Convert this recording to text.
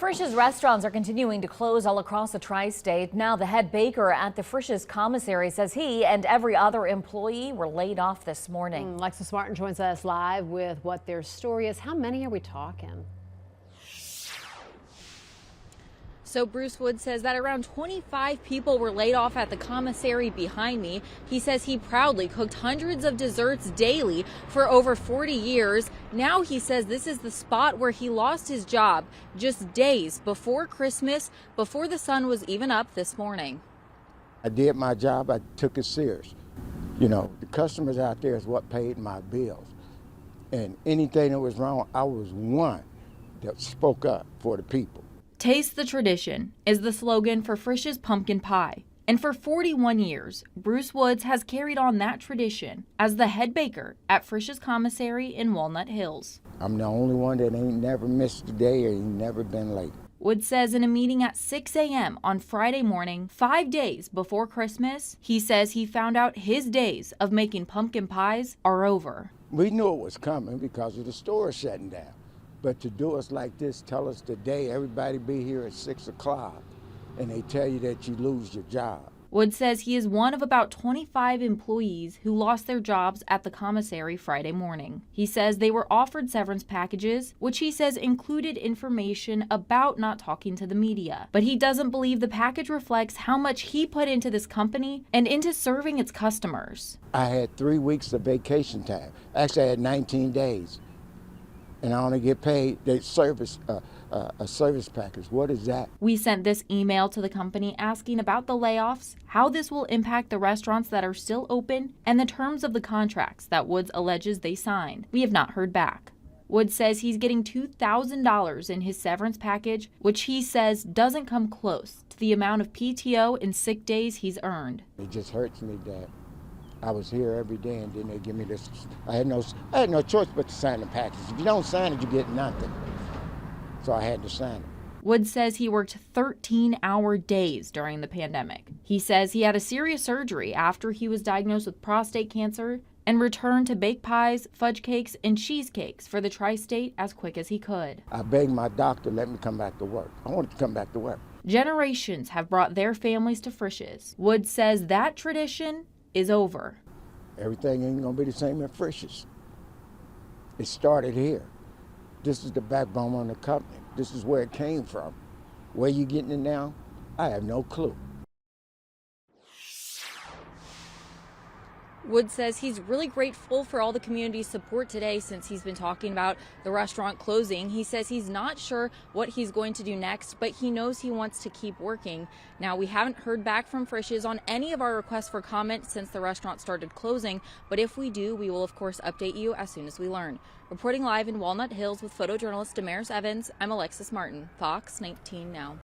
Frisch's restaurants are continuing to close all across the tri-state. Now the head baker at the Frisch's commissary says he and every other employee were laid off this morning. Alexis Martin joins us live with what their story is. How many are we talking? So Bruce Wood says that around 25 people were laid off at the commissary behind me. He says he proudly cooked hundreds of desserts daily for over 40 years. Now he says this is the spot where he lost his job just days before Christmas, before the sun was even up this morning. I did my job. I took it serious. You know, the customers out there is what paid my bills. And anything that was wrong, I was one that spoke up for the people. Taste the tradition is the slogan for Frisch's pumpkin pie. And for 41 years, Bruce Woods has carried on that tradition as the head baker at Frisch's commissary in Walnut Hills. I'm the only one that ain't never missed a day or ain't never been late. Woods says in a meeting at 6 a.m. on Friday morning, 5 days before Christmas, he says he found out his days of making pumpkin pies are over. We knew it was coming because of the store shutting down. But to do us like this, tell us today, everybody be here at 6 o'clock, and they tell you that you lose your job. Woods says he is one of about 25 employees who lost their jobs at the commissary Friday morning. He says they were offered severance packages, which he says included information about not talking to the media. But he doesn't believe the package reflects how much he put into this company and into serving its customers. I had 3 weeks of vacation time. Actually, I had 19 days. And I only get paid a service package. What is that? We sent this email to the company asking about the layoffs, how this will impact the restaurants that are still open, and the terms of the contracts that Woods alleges they signed. We have not heard back. Woods says he's getting $2,000 in his severance package, which he says doesn't come close to the amount of PTO and sick days he's earned. It just hurts me that I was here every day, and then they give me this. I had no choice but to sign the package. If you don't sign it, you get nothing. So I had to sign it. Woods says he worked 13-hour days during the pandemic. He says he had a serious surgery after he was diagnosed with prostate cancer and returned to bake pies, fudge cakes, and cheesecakes for the tri-state as quick as he could. I begged my doctor to let me come back to work. I wanted to come back to work. Generations have brought their families to Frisch's. Woods says that tradition is over. Everything ain't gonna be the same at Frisch's. It started here. This is the backbone of the company. This is where it came from. Where you getting it now? I have no clue. Woods says he's really grateful for all the community support today since he's been talking about the restaurant closing. He says he's not sure what he's going to do next, but he knows he wants to keep working. Now, we haven't heard back from Frisch's on any of our requests for comment since the restaurant started closing, but if we do, we will of course update you as soon as we learn. Reporting live in Walnut Hills with photojournalist Damaris Evans, I'm Alexis Martin, Fox 19 Now.